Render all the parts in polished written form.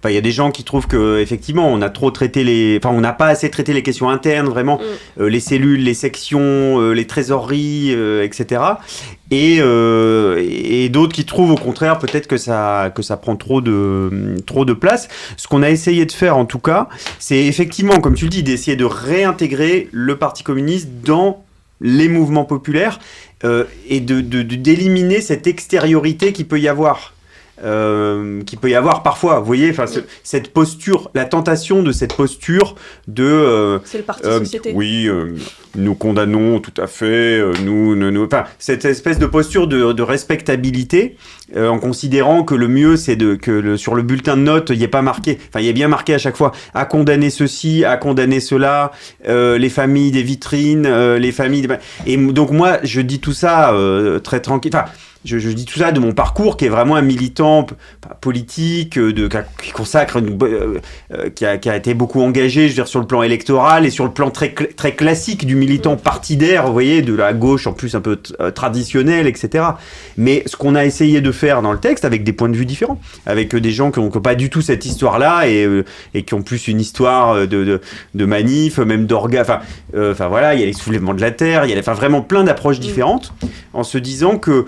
enfin, il y a des gens qui trouvent que effectivement, on n'a pas assez traité les questions internes, vraiment, les cellules, les sections, les trésoreries, etc. Et d'autres qui trouvent au contraire peut-être que ça prend trop de place. Ce qu'on a essayé de faire en tout cas, c'est effectivement, comme tu le dis, d'essayer de réintégrer le Parti communiste dans les mouvements populaires et d'éliminer cette extériorité qui peut y avoir. Parfois, vous voyez, cette posture, la tentation de cette posture de c'est le parti société. Oui, nous condamnons tout à fait, enfin, cette espèce de posture de respectabilité, en considérant que le mieux c'est sur le bulletin de notes il y ait pas marqué, enfin il y a bien marqué à chaque fois à condamner ceci, à condamner cela, les familles des vitrines, les familles et donc moi je dis tout ça très tranquille. Enfin, je dis tout ça de mon parcours qui est vraiment un militant politique qui consacre qui a été beaucoup engagé, je veux dire, sur le plan électoral et sur le plan très classique du militant partidaire, vous voyez, de la gauche en plus un peu traditionnelle, etc. Mais ce qu'on a essayé de faire dans le texte avec des points de vue différents, avec des gens qui n'ont pas du tout cette histoire-là et qui ont plus une histoire de manif, même d'orga, enfin voilà, il y a les soulèvements de la terre, il y a vraiment plein d'approches différentes, en se disant que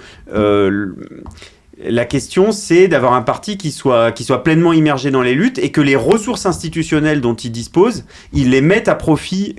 la question, c'est d'avoir un parti qui soit pleinement immergé dans les luttes et que les ressources institutionnelles dont il dispose, il les mette à profit